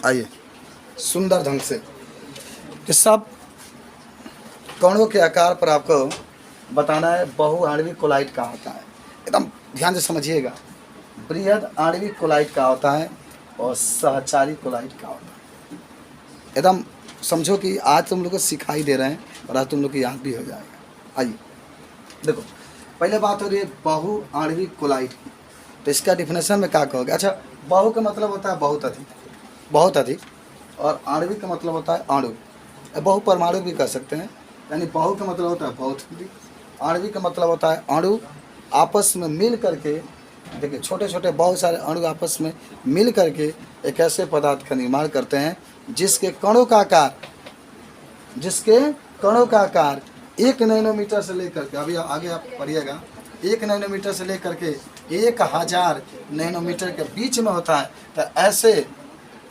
आइए सुंदर ढंग से कि सब कणों के आकार पर आपको बताना है बहुआण्विक कोलाइट क्या होता है। एकदम ध्यान से समझिएगा। बृहद आणविक कोलाइट क्या होता है और सहचारी कोलाइट क्या होता है। एकदम समझो कि आज तुम लोग को सिखाई दे रहे हैं और आज तुम लोग को याद भी हो जाएगा। आइए देखो, पहले बात हो रही है बहुआण्विक कोलाइट की, तो इसका डिफिनेशन में क्या कहोगे। अच्छा, बहु का मतलब होता है बहुत अधिक, बहुत अधिक, और आणविक का मतलब होता है अणु, बहु परमाणु भी कह सकते हैं। यानी बहु का मतलब होता है बहुत अधिक, आणविक का मतलब होता है अणु आपस में मिल करके, देखिए छोटे छोटे बहुत सारे अणु आपस में मिल करके एक ऐसे पदार्थ का निर्माण करते हैं जिसके कणों का आकार 1 नैनोमीटर से लेकर के, अभी आगे आप पढ़िएगा, 1 नैनोमीटर से लेकर के 1000 नैनोमीटर के बीच में होता है। तो ऐसे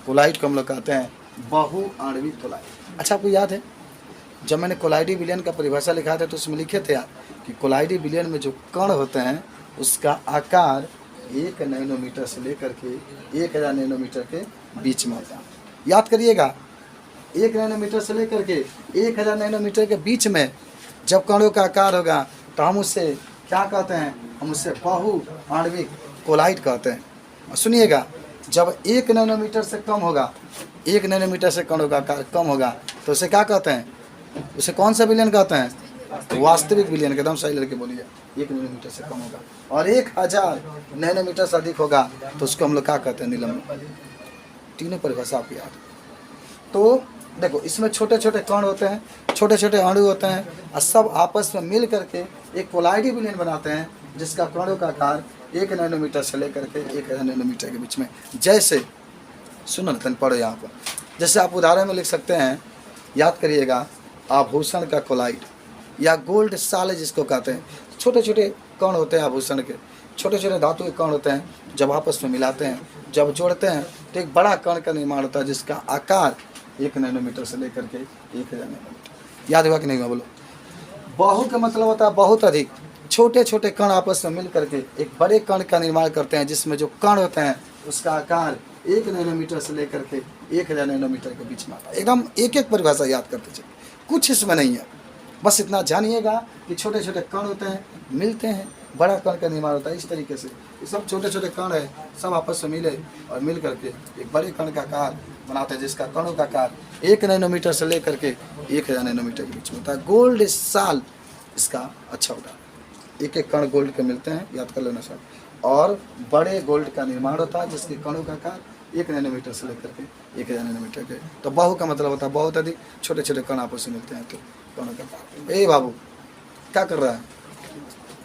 कोलाइट को हम लोग कहते हैं बहुआण्विक कोलाइट। अच्छा, आपको याद है जब मैंने कोलाइडी विलयन का परिभाषा लिखा था तो उसमें लिखे थे आप कि कोलाइडी विलयन में जो कण होते हैं उसका आकार 1 नैनोमीटर से लेकर के 1000 नैनोमीटर के बीच में होता है। याद करिएगा, 1 नैनोमीटर से लेकर के 1000 नैनोमीटर के बीच में जब कणों का आकार होगा तो हम उससे क्या कहते हैं, हम उससे बहुआण्विक कोलाइट कहते हैं। और सुनिएगा, जब 1 नैनोमीटर से कम होगा, 1 नैनोमीटर से कणों का आकार कम होगा तो उसे क्या कहते हैं, उसे कौन सा विलयन कहते हैं, वास्तविक विलयन। एकदम सही लड़के बोलिए, 1 नैनोमीटर से कम होगा और 1000 नैनोमीटर से अधिक होगा तो उसको हम लोग क्या कहते हैं, निलंबन। तीनों परिभाषा आपको याद। तो देखो, इसमें छोटे छोटे कण होते हैं, छोटे छोटे अणु होते हैं और सब आपस में मिल करके एक कोलाइडी विलयन बनाते हैं जिसका कणों का आकार 1 नैनोमीटर से लेकर के 1000 नैनोमीटर के बीच में। जैसे सुनो न, पढ़ो यहाँ पर, जैसे आप उदाहरण में लिख सकते हैं, याद करिएगा, आभूषण का कोलाइड या गोल्ड साल जिसको कहते हैं। छोटे छोटे कण होते हैं आभूषण के, छोटे छोटे धातु के कण होते हैं, जब आपस में मिलाते हैं, जब जोड़ते हैं तो एक बड़ा कण का निर्माण होता है जिसका आकार 1 नैनोमीटर से लेकर के 1000 नैनोमीटर। याद हुआ कि नहीं, बोलो। बहु का मतलब होता है बहुत अधिक, छोटे छोटे कण आपस में मिल करके एक बड़े कण का निर्माण करते हैं जिसमें जो कण होते हैं उसका आकार 1 नैनोमीटर से लेकर के 1000 नैनोमीटर के बीच में आता है। एकदम एक एक परिभाषा याद करते चलिए, कुछ इसमें नहीं है, बस इतना जानिएगा कि छोटे छोटे कण होते हैं, मिलते हैं, बड़ा कण का निर्माण होता है। इस तरीके से ये सब छोटे छोटे कण है, सब आपस में मिले और मिल करके एक बड़े कण का आकार बनाते हैं जिसका कणों का आकार 1 नैनोमीटर से लेकर के 1000 नैनोमीटर के बीच में होता है। गोल्ड साल इसका अच्छा उदाहरण। एक एक कण गोल्ड के मिलते हैं, याद कर लेना सब, और बड़े गोल्ड का निर्माण होता है जिसके कणों का आकार 1 नैनोमीटर से लेकर के 1000 नैनोमीटर के। तो बहु का मतलब होता है बहुत अधिक, छोटे छोटे कण आपस में मिलते हैं तो कणों का आकार। ए बाबू क्या कर रहा है,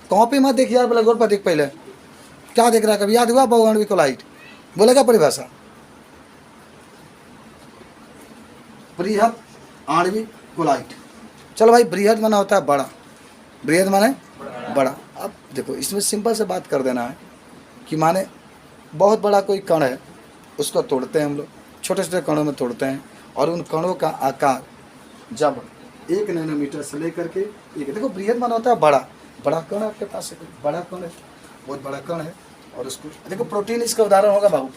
कॉपी मत देखिए यार, बोला गोल पर देख, पहले क्या देख रहा है, कभी याद हुआ बहुआण्विक कोलाइट बोलेगा परिभाषा। बृहद आणविक कोलाइट। चलो भाई, बृहद माना होता है बड़ा, बृहद माने बड़ा। अब देखो, इसमें सिंपल से बात कर देना है कि माने बहुत बड़ा कोई कण है, उसको तोड़ते हैं हम लोग, छोटे छोटे कणों में तोड़ते हैं और उन कणों का आकार जब 1 नैनोमीटर से लेकर के एक, देखो बृहद माना होता है बड़ा, बड़ा कण आपके पास है, बड़ा कण है, बहुत बड़ा कण है। और उसको देखो, प्रोटीन इसका उदाहरण होगा बाबू।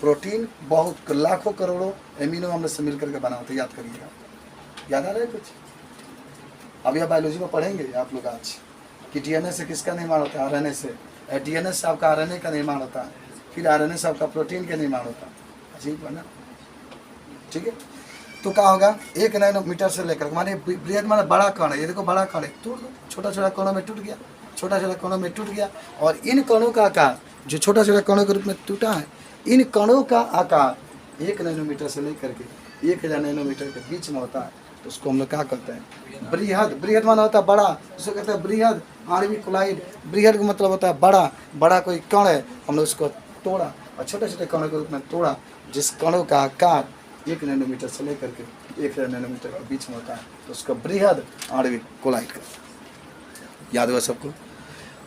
प्रोटीन बहुत लाखों करोड़ों एमिनो अम्ल से मिलकर के बना होता है। याद करिएगा, याद आ रहा है कुछ। अभी आप बायोलॉजी में पढ़ेंगे आप लोग आज कि डीएनए से किसका निर्माण होता है, आरएनए से। डीएनए से आपका आरएनए का निर्माण होता है, फिर आरएनए से आपका प्रोटीन का निर्माण होता है। अजीब है ना, ठीक है। तो क्या होगा, 1 नैनोमीटर से लेकर, माने बृहद माने बड़ा कण है, ये देखो बड़ा कण है, तोड़ दो, छोटा छोटा कणों में टूट गया, छोटा छोटा कणों में टूट गया। और इन कणों का आकार जो छोटा छोटा कणों के रूप में टूटा है, इन कणों का आकार 1 नैनोमीटर से लेकर के 1000 नैनोमीटर के बीच में होता है। तो उसको हम लोग क्या कहते हैं, बृहद। बृहद माना होता है बड़ा, उसको कहते हैं बृहद आणविक कोलाइट। बृहद का मतलब होता है बड़ा, बड़ा कोई कण है, हमने उसको तोड़ा और छोटे छोटे कणों के रूप में तोड़ा जिस कणों का आकार 1 नैनोमीटर से लेकर के 1000 नैनोमीटर के बीच में होता है, तो उसको बृहद आणविक कोलाइट का। याद हुआ सबको।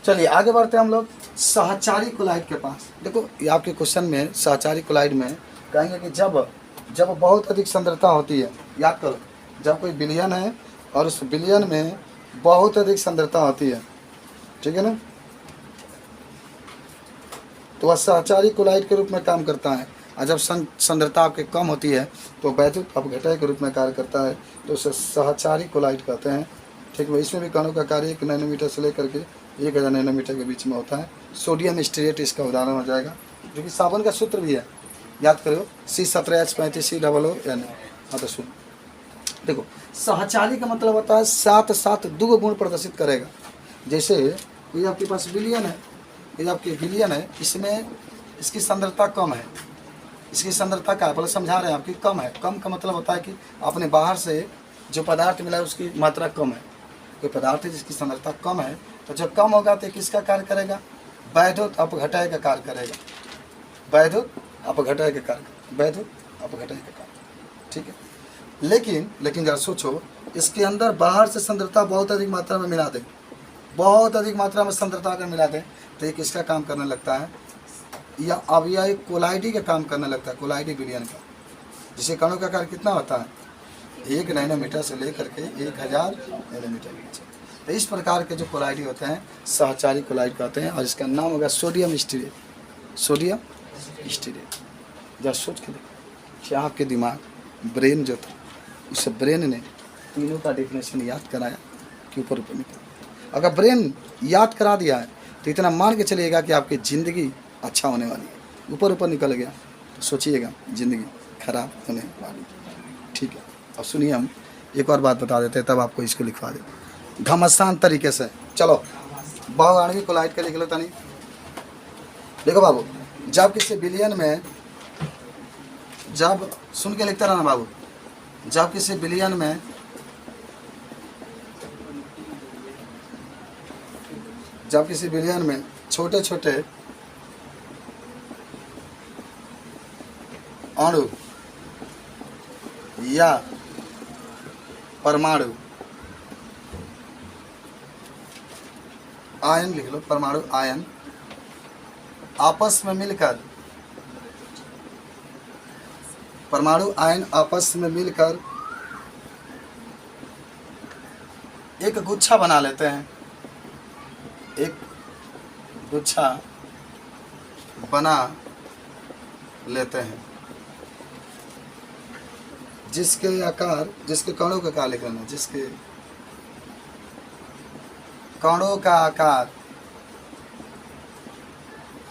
चलिए आगे बढ़ते हैं हम लोग सहचारी कोलाइट के पास। देखो, ये आपके क्वेश्चन में सहचारी कोलाइट में कहेंगे कि जब बहुत अधिक सांद्रता होती है, याद करो, जब कोई विलयन है और उस विलयन में बहुत अधिक सांद्रता होती है, ठीक है ना, तो वह सहचारी कोलाइट के रूप में काम करता है। और जब सांद्रता आपके कम होती है तो वैद्युत अपघटय के रूप में कार्य करता है, तो उसे सहचारी कोलाइड कहते हैं। ठीक है, इसमें भी कणों का कार्य 1 नैनोमीटर से लेकर के 1000 नैनोमीटर के बीच में होता है। सोडियम स्टीरेट इसका उदाहरण हो जाएगा, जो कि साबुन का सूत्र भी है, याद करो C17H35COON। हाँ तो सुन देखो, सहचारी का मतलब होता है साथ साथ 2 गुण प्रदर्शित करेगा। जैसे ये आपके पास विलियन है, ये आपके विलियन है, इसमें इसकी सांद्रता कम है, इसकी सांद्रता का पहले समझा रहे हैं आपकी कम है। कम का मतलब होता है कि आपने बाहर से जो पदार्थ मिला है उसकी मात्रा कम है। कोई पदार्थ है जिसकी सांद्रता कम है, तो जब कम होगा तो किसका कार्य करेगा? वैद्युत अपघटय का कार्य करेगा, वैद्युत अपघटय के कार्य, वैद्युत अपघटय के कार्य। ठीक है, लेकिन जरा सोचो, इसके अंदर बाहर से सांद्रता बहुत अधिक मात्रा में मिला दें, बहुत अधिक मात्रा में सांद्रता अगर मिला दें तो ये किसका काम करने लगता है? या अब यह एक कोलाइडी का काम करने लगता है, कोलाइडी विलयन का। जिसे कणों का कार्य कितना होता है? 1 नैनोमीटर से लेकर के 1000 नैनोमीटर के बीच। तो इस प्रकार के जो कोलाइडी होते हैं सहचारी कोलाइड कहते हैं, और इसका नाम होगा सोडियम स्टीरेट। Sodium stearate. जब सोच के देखो, क्या आपके दिमाग, ब्रेन जो था, उस ब्रेन ने तीनों का डेफिनेशन याद कराया कि ऊपर ऊपर निकल। अगर ब्रेन याद करा दिया है तो इतना मान के चलिएगा कि आपकी ज़िंदगी अच्छा होने वाली है। ऊपर ऊपर निकल गया तो सोचिएगा ज़िंदगी खराब होने वाली। ठीक है, अब सुनिए, हम एक और बात बता देते हैं, तब आपको इसको लिखवा दे घमासान तरीके से। चलो बहुआण्विक कोलाइड का लिख लो तनी। देखो बाबू, जब किसी विलयन में, जब सुन के लिखता रहना बाबू, जब किसी विलयन में छोटे छोटे अणु या परमाणु, आयन लिख लो, परमाणु आयन आपस में मिलकर, परमाणु आयन आपस में मिलकर एक गुच्छा बना लेते हैं, एक गुच्छा बना लेते हैं, जिसके आकार, जिसके कणों का आकार लिख लेना, जिसके कणों का आकार,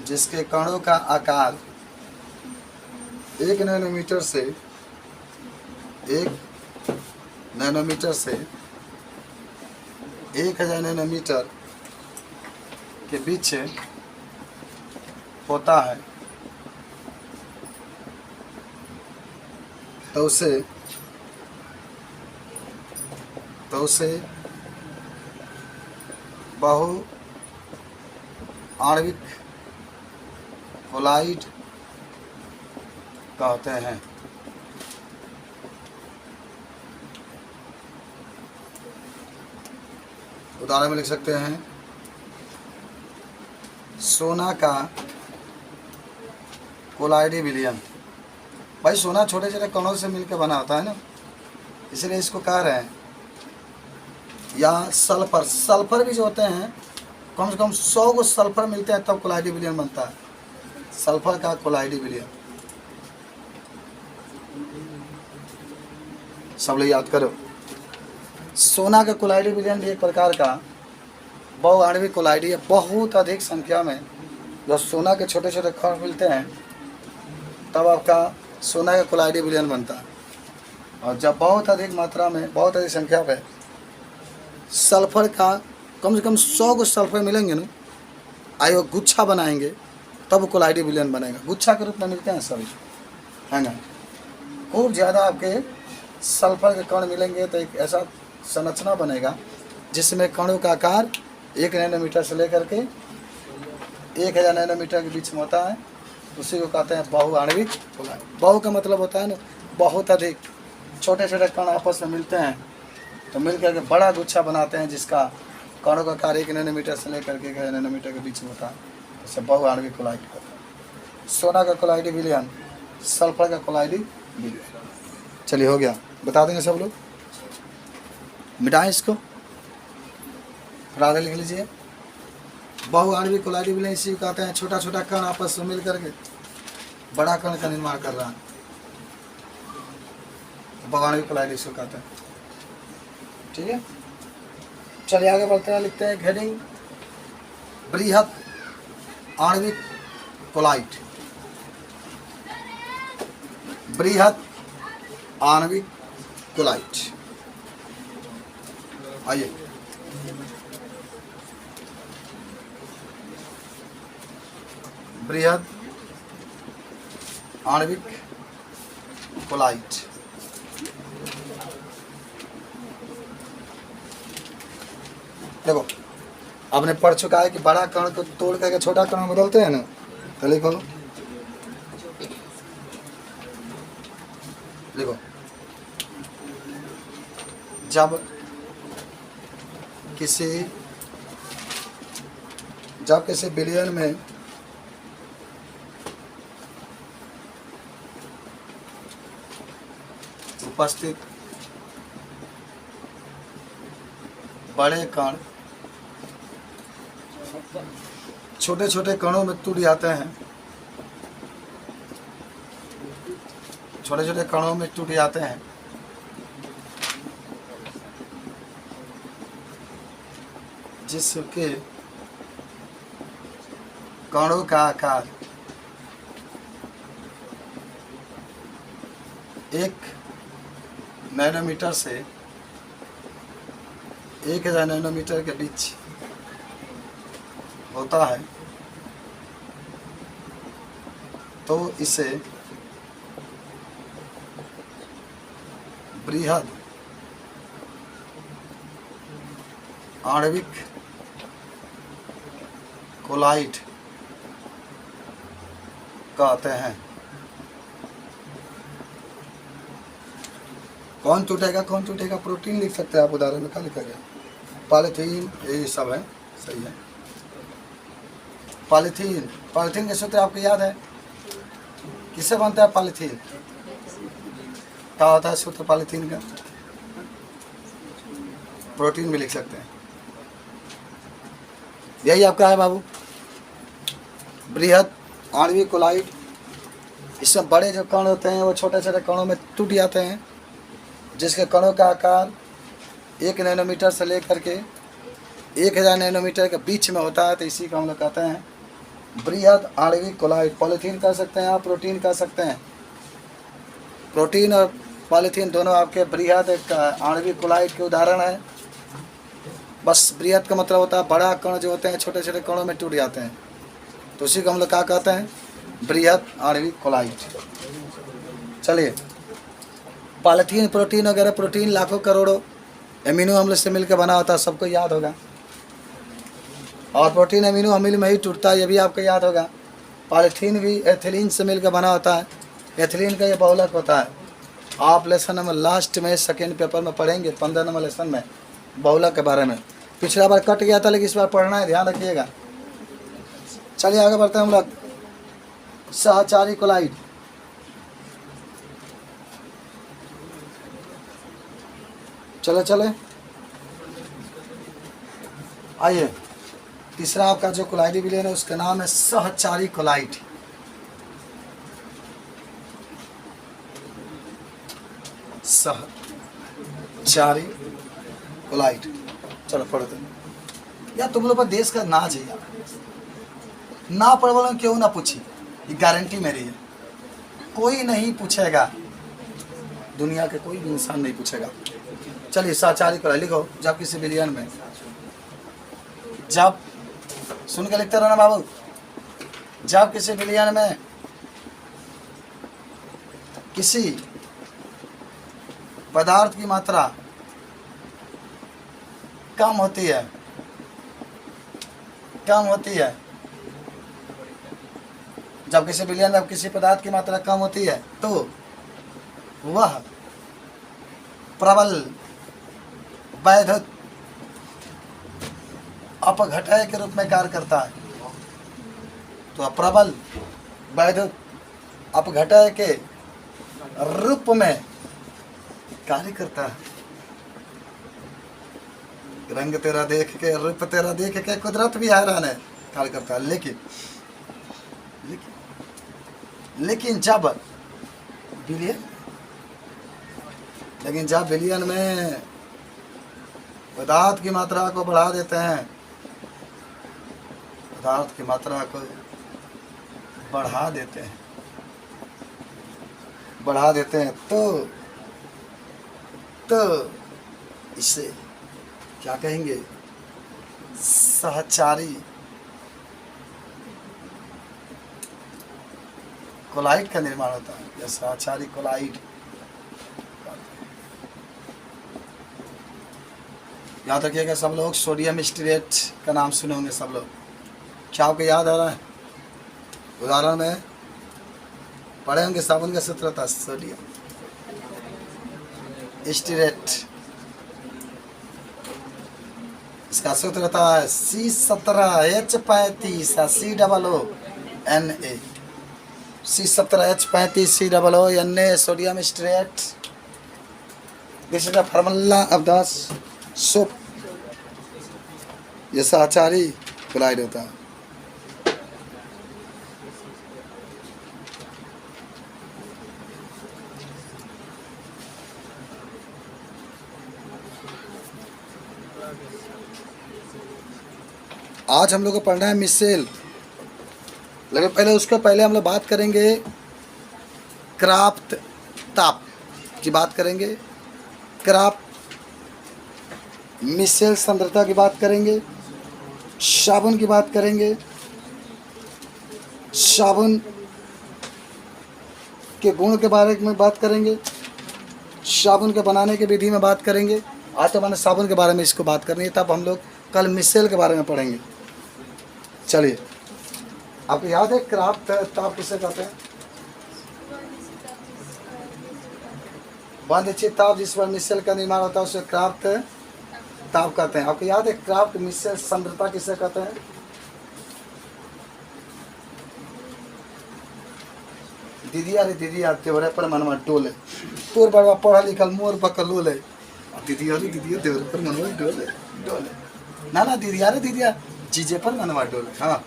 जिसके कणों का आकार 1 नैनोमीटर से 1000 नैनोमीटर के बीच होता है, तो उसे बहुआण्विक कोलाइड कहते हैं। उदाहरण में लिख सकते हैं, सोना का कोलाइडी विलयन। भाई सोना छोटे छोटे कणों से मिलकर बना होता है ना, इसलिए इसको कह रहे हैं। या सल्फर, सल्फर भी जो होते हैं, कम से कम 100 को सल्फर मिलते हैं तब कोलाइडी विलयन बनता है, सल्फर का कोलाइडी विलयन। सब लोग याद करो, सोना का कोलाइडी विलयन भी एक प्रकार का बहुआण्विक कोलाइडी है। बहुत अधिक संख्या में जब सोना के छोटे छोटे कण मिलते हैं तब आपका सोना का कोलाइडी विलयन बनता है। और जब बहुत अधिक मात्रा में, बहुत अधिक संख्या पे सल्फर का कम से कम 100 को सल्फर मिलेंगे ना, आए वो गुच्छा बनाएंगे तब कोलाइडी विलयन बनेगा। गुच्छा के रूप में मिलते हैं सभी, है ना। खूब ज़्यादा आपके सल्फर के कण मिलेंगे तो एक ऐसा संरचना बनेगा जिसमें कणों का आकार 1 नैनोमीटर से लेकर के 1000 नैनोमीटर के बीच में होता है। उसी को कहते हैं बहुआण्विक कोलाइड। बहु का मतलब होता है ना बहुत अधिक, छोटे छोटे कण आपस में मिलते हैं तो मिलकर के बड़ा गुच्छा बनाते हैं, जिसका कणों का आकार 1 नैनोमीटर से लेकर के 1000 नैनोमीटर के बीच में होता है, इसे बहुआण्विक कोलाइड कहते हैं। सोना का कोलाइडी विलयन, सल्फर का कोलाइडी विलयन। चलिए हो गया, बता देंगे सब लोग, मिटाएं इसको, आगे लिख लीजिए। बहुआण्विक कोलाइडी विलयन इसी को कहते हैं, छोटा छोटा कण आपस में मिल करके बड़ा कण का निर्माण कर रहा है। बगानवी कोलाइड इसको कहते हैं। ठीक है, चलिए आगे बढ़ते हैं। लिखते हैं हेडिंग बृहत आणविक कोलाइट। बृहत आणविक कोलाइट। आइए बृहत आणविक कोलाइट। देखो आपने पढ़ चुका है कि बड़ा कण को तोड़ करके छोटा कण में बदलते हैं ना। तो लिखो लिखो जब किसी बिलियन में उपस्थित बड़े कण छोटे छोटे कणों में टूट जाते हैं, छोटे छोटे कणों में टूट जाते हैं, जिसके कणों का आकार 1 नैनोमीटर से 1000 नैनोमीटर के बीच होता है, तो इसे बृहद आणविक कोलाइट कहते हैं। कौन टूटेगा कौन टूटेगा? प्रोटीन लिख सकते हैं आप, उदाहरण में क्या लिखा गया? पॉलीथीन, ये सब है, सही है। पॉलीथीन, पॉलीथीन के सूत्र आपको याद है? किससे बनता है पॉलीथीन? क्या होता है सूत्र पॉलीथीन का? प्रोटीन भी लिख सकते हैं। यही आपका है बाबू, बृहद आणविक कोलाइट। इसमें बड़े जो कण होते हैं वो छोटे छोटे कणों में टूट जाते हैं, जिसके कणों का आकार 1 नैनोमीटर से लेकर के 1000 नैनोमीटर के बीच में होता है, तो इसी को हम लोग कहते हैं बृहद आणविक कोलाइट। पॉलीथीन कह सकते हैं आप, प्रोटीन कह सकते हैं। प्रोटीन और पॉलीथीन दोनों आपके बृहद आणविक कोलाइट के उदाहरण है। बस बृहद का मतलब होता है बड़ा कण जो होते हैं छोटे छोटे कणों में टूट जाते हैं, तो उसी को हम लोग क्या कहते हैं? बृहद आणविक कोलाइट। चलिए, पॉलीथीन, प्रोटीन वगैरह, प्रोटीन लाखों करोड़ों एमिनो अम्ल से मिलकर बना होता है, सबको याद होगा। और प्रोटीन एमिनो अम्ल में ही टूटता है, ये भी आपको याद होगा। पॉलीथीन भी एथिलीन से मिलकर बना होता है, एथिलीन का ये बहुलक होता है। आप लेसन नंबर लास्ट में सेकेंड पेपर में पढ़ेंगे, 15 नंबर लेसन में बहुलक के बारे में। पिछला बार कट गया था, लेकिन इस बार पढ़ना है, ध्यान रखिएगा। चलिए आगे बढ़ते हैं हम लोग। सहचारी कोलाइट। चले आइए, तीसरा आपका जो कोलाइडी विलयन है उसका नाम है सहचारी कोलाइट। सहचारी कोलाइट। चलो पढ़ते हैं। यार तुम लोग पर देश का नाज है यार, ना पढ़ वालों क्यों ना पूछी, ये गारंटी मेरी है। कोई नहीं पूछेगा, दुनिया के कोई भी इंसान नहीं पूछेगा। चलिए सहचारी कोलाइट लिखो। जब किसी विलयन में, जब सुन के लिखते रहना बाबू, जब किसी विलयन में किसी पदार्थ की मात्रा कम होती है, जब किसी विलयन में किसी पदार्थ की मात्रा कम होती है, तो वह प्रबल वैद्युत अपघटय के रूप में कार्य करता है। तो प्रबल वैद्युत अपघटय के रूप में कार्य करता है। रंग तेरा देख के, रूप तेरा देख के कुदरत भी हैरान है, कार्य करता है। लेकिन लेकिन जब बिलियन लेकिन जब बिलियन में पदार्थ की मात्रा को बढ़ा देते हैं, पदार्थ की मात्रा को बढ़ा देते हैं तो इसे क्या कहेंगे? सहचारी कोलाइड का निर्माण होता है, या सहचारी कोलाइड। याद रखिएगा सब लोग, सोडियम स्टीरेट का नाम सुने होंगे सब लोग। क्या आपको याद आ रहा है? उदाहरण में पढ़े होंगे, साबुन का सूत्र था सोडियम स्टीरेट, इसका सूत्र था C17H35COONA, C17H35COONA, sodium stearate. This is the formula of the soap. ये सहचारी क्लोराइड होता है। आज हम लोग को पढ़ना है मिसेल, लेकिन पहले हम लोग बात करेंगे क्राफ्ट ताप की बात करेंगे, क्राफ्ट मिसेल सांद्रता की बात करेंगे, साबुन की बात करेंगे, साबुन के गुण के बारे में बात करेंगे, साबुन के बनाने की विधि में बात करेंगे। आज तो मैंने साबुन के बारे में इसको बात करनी है, तब हम लोग कल मिसेल के बारे में पढ़ेंगे। चलिए, आपको याद है क्राफ्ट ताप किसे कहते हैं? अनिश्चित ताप जिस पर मिसेल का निर्माण होता है उसे क्राफ्ट ताप कहते हैं। आपको याद है क्राफ्ट मिसेल सांद्रता किसे कहते हैं? दीदिया रे दीदिया तेवरे पर मनवा डोले, तोर बड़वा पढ़ा लिखल मोर बकलोले, दीदिया रे दीदिया तेवरे पर मनवा डोले डोले, ना दीदिया रे दीदिया जीजे पर मनवा डोले। हाँ,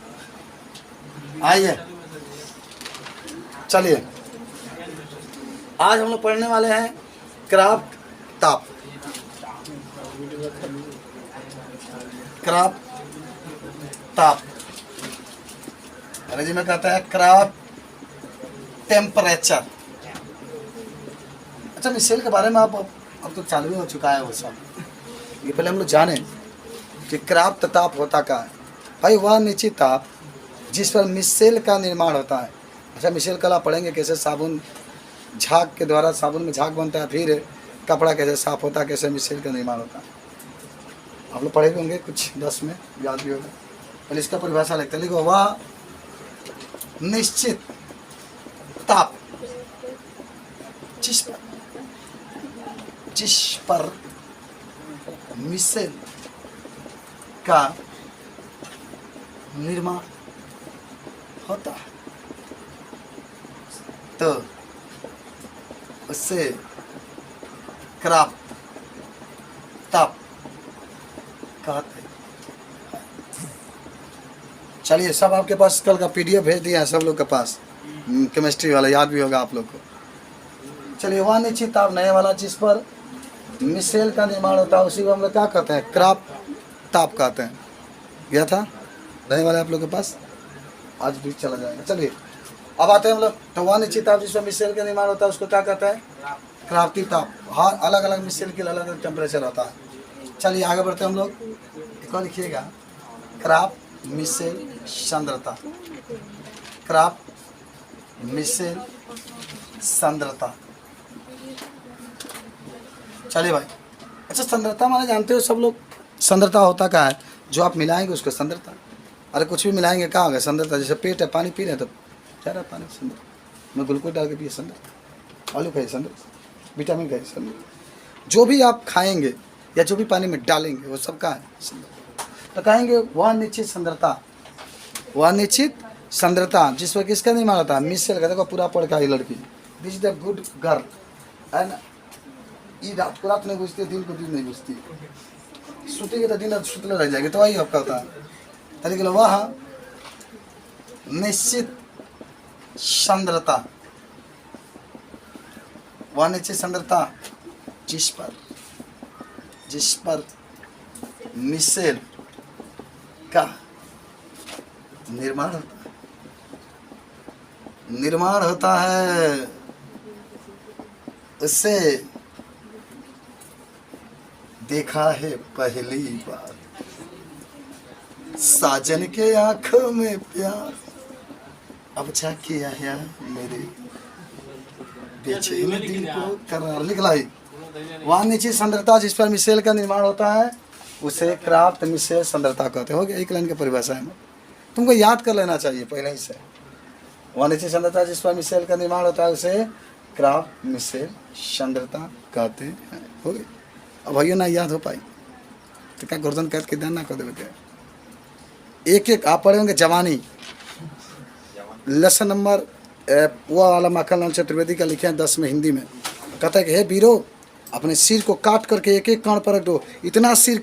आइए चलिए, आज हम लोग पढ़ने वाले हैं क्राफ्ट ताप। क्राफ्ट ताप अंग्रेजी में कहता है क्राफ्ट टेम्परेचर। अच्छा, मिसेल के बारे में अब तो चालू हो चुका है वो सब, ये पहले हम लोग जाने कि क्राफ्ट ताप होता क्या है। भाई, वह निश्चित ताप जिस पर मिसेल का निर्माण होता है। अच्छा, मिसेल कला पढ़ेंगे कैसे साबुन झाग के द्वारा साबुन में झाग बनता है, फिर कपड़ा कैसे साफ होता है, कैसे मिसेल का निर्माण होता है। आप लोग पढ़े होंगे, कुछ 10 में याद भी होगा। पहले इसका परिभाषा लिखते हैं, लिखो वह निश्चित ताप जिस पर मिसेल का निर्माण होता है तो उससे क्राफ्ट ताप कहते हैं। चलिए, सब आपके पास कल का PDF भेज दिया है सब लोग के पास, केमिस्ट्री वाला याद भी होगा आप लोग को। चलिए, वह निश्चित ताप नए वाला जिस पर मिसेल का निर्माण होता है उसी को हम लोग क्या कहते हैं? क्राफ्ट ताप कहते हैं। गया था नए वाले आप लोग के पास, आज भी चला जाएगा। चलिए, अब आते हैं हम लोग, तो वह निश्चित ताप जिस पर मिसेल का निर्माण होता है उसको क्या कहते हैं? क्राफ्टी ताप। हाँ, अलग अलग मिसेल के अलग अलग टेम्परेचर होता है। चलिए आगे बढ़ते हैं हम लोग, एक और लिखिएगा, क्राफ्ट मिसेल सांद्रता। क्राफ्ट मिसेल सांद्रता। चलिए भाई, अच्छा, सांद्रता माने जानते हो सब लोग, सांद्रता होता क्या है? जो आप मिलाएंगे उसको सांद्रता। अरे कुछ भी मिलाएंगे क्या होगा? सांद्रता। जैसे पेट है, पानी पी रहे हैं तो जा रहा है पानी, सांद्रता। मैं ग्लूकोज डाल के पिए सांद्रता, आलू खाइए सांद्रता, विटामिन खाइए सांद्रता। जो भी आप खाएंगे या जो भी पानी में डालेंगे वो सब का है सांद्रता। तो कहेंगे वह निश्चित सांद्रता, वह निश्चित सांद्रता जिस पर किसका निर्माण होता है? मिसेल का। देखो पूरा पढ़ का ही लड़की, this is the good girl, and ये रात को रात नहीं बुझती, दिन को दिन नहीं बुझती, सुतेगी तो दिन रात सुतले रह जाएगी। तो वही आपका होता है तरीके वह निश्चित सांद्रता वह निश्चित सांद्रता जिस पर मिसेल का निर्माण होता है उसे देखा है पहली बार, साजन के आंखों में प्यार, अब जाके आया मेरे बेचैन दिल को करार। निकला ही वहाँ नीचे सांद्रता जिस पर मिसेल का निर्माण होता है उसे क्राफ्ट मिसेल सांद्रता कहते हैं। हो गया एक लाइन की परिभाषा है, तुमको याद कर लेना चाहिए पहले ही से। वहाँ नीचे सांद्रता जिस पर मिसेल का निर्माण होता है उसे क्राफ्ट मिसेल सांद्रता कहते हैं। हो गई। अब भैया ना याद हो पाई तो क्या गर्दन कैद के ध्यान ना कर देते। एक एक आप पढ़े होंगे जवानी, लेसन नंबर वो वाला माखनलाल चतुर्वेदी का लिखे हैं 10 में हिंदी में। कहता है कि हे वीरो अपने सिर को काट करके एक एक कण पर रख दो, इतना सिर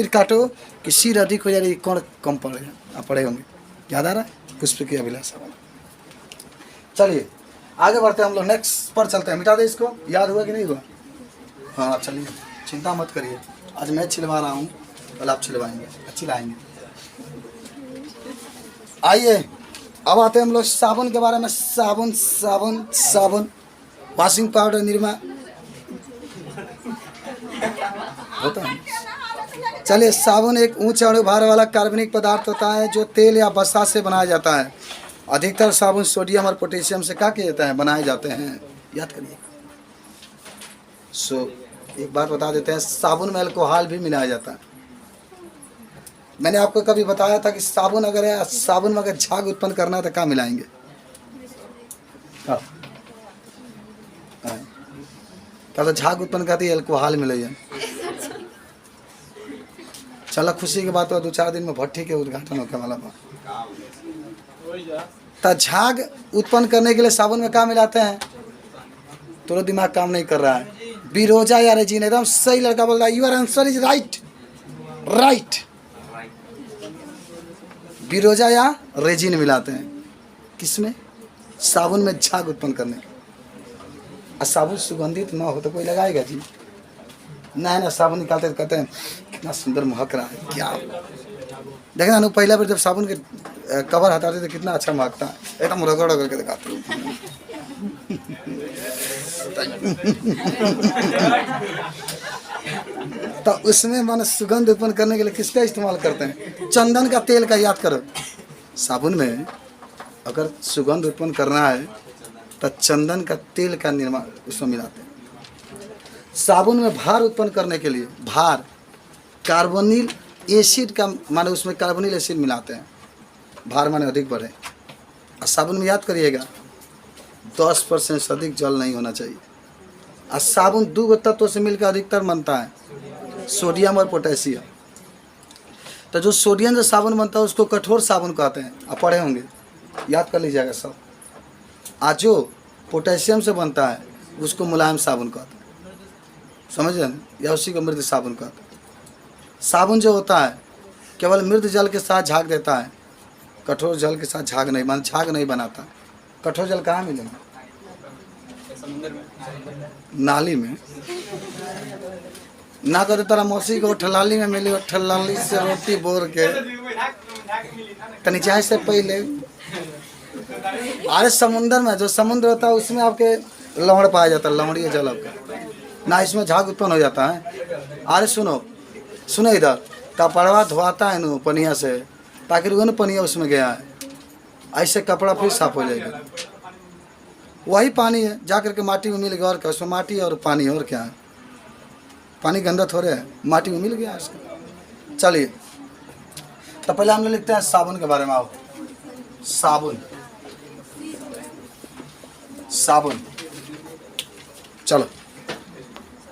काटो कि सिर अधिक हो जाए कण कम पड़ेगा। आप पढ़े होंगे, याद आ रहा है? पुष्प की अभिलाषा वाला। चलिए आगे बढ़ते हैं हम लोग, नेक्स्ट पर चलते हैं। मिटा दे इसको, याद हुआ कि नहीं हुआ? हाँ चलिए चिंता मत करिए, आज मैं छिलवा रहा हूँ, कल आप छिलवाएंगे, अच्छी लाएंगे। आइए अब आते हैं हम लोग साबुन के बारे में। साबुन वॉशिंग पाउडर निरमा होता है। चलिए साबुन एक उच्च अणुभार वाला कार्बनिक पदार्थ होता है जो तेल या वसा से बनाया जाता है। अधिकतर साबुन सोडियम और पोटेशियम से क्या किया जाता है, बनाए जाते हैं। याद करिए। एक बात बता देते हैं, साबुन में अल्कोहल भी मिलाया जाता है। मैंने आपको कभी बताया था कि साबुन में अगर झाग उत्पन्न करना है तो क्या मिलाएंगे? क्या तो झाग उत्पन्न करती है अल्कोहल मिलाइए। चलो खुशी की बात हो, 2-4 दिन में भट्टी के उद्घाटन होने वाला बा। तो झाग उत्पन्न करने के लिए साबुन में क्या मिलाते हैं? तो दिमाग काम नहीं कर रहा है। बिरोजा या रेजिन, एकदम सही लड़का बोल रहा है। Your answer is right. बिरोजा या रेजिन मिलाते हैं किसमें? साबुन में झाग उत्पन्न करने। और साबुन सुगंधित ना हो तो कोई लगाएगा जी? ना साबुन निकालते तो कहते हैं कितना सुंदर महक रहा है। क्या देखना ना, पहला बार जब साबुन के कवर हटाते तो कितना अच्छा महकता है, एकदम रगड़ करके दिखाते हैं। तो उसमें माने सुगंध उत्पन्न करने के लिए किसका इस्तेमाल करते हैं? चंदन का तेल का। याद करो, साबुन में अगर सुगंध उत्पन्न करना है तो चंदन का तेल का निर्माण उसमें मिलाते हैं। साबुन में भार उत्पन्न करने के लिए कार्बोनिल एसिड का माने उसमें कार्बोनिल एसिड मिलाते हैं, भार माने अधिक बढ़े। और साबुन में याद करिएगा 10% से अधिक जल नहीं होना चाहिए। और साबुन 2 तत्वों से मिलकर अधिकतर बनता है, सोडियम और पोटेशियम। तो जो सोडियम से साबुन बनता है उसको कठोर साबुन कहते हैं। आप पढ़े होंगे, याद कर लीजिएगा सब। आज जो पोटेशियम से बनता है उसको मुलायम साबुन कहते हैं, समझे? या उसी को मृद साबुन कहते हैं। साबुन जो होता है केवल मृद जल के साथ झाग देता है, कठोर जल के साथ झाग नहीं बनाता। कठोर जल कहाँ मिलेगा? नाली में ना कहते तारा मौसी को ठलाली में मिली, ठलाली से रोटी बोर के तनी चाय से पहले। अरे समुंदर में जो समुद्र होता है उसमें आपके लवण पाया जाता है, लवणीय जल आपका ना, इसमें झाग उत्पन्न हो जाता है। अरे सुनो इधर, कपड़ा धोआता है न पनिया से, ताकि वो न पनिया उसमें गया है, ऐसे कपड़ा फिर साफ हो जाएगा। वही पानी है, जा करके माटी में मिल गया, और क्या उसमें माटी और पानी, और क्या है? पानी गंदा थोड़े है, माटी में मिल गया उसका। चलिए तो पहले हम लोग लिखते हैं साबुन के बारे में। आओ साबुन चलो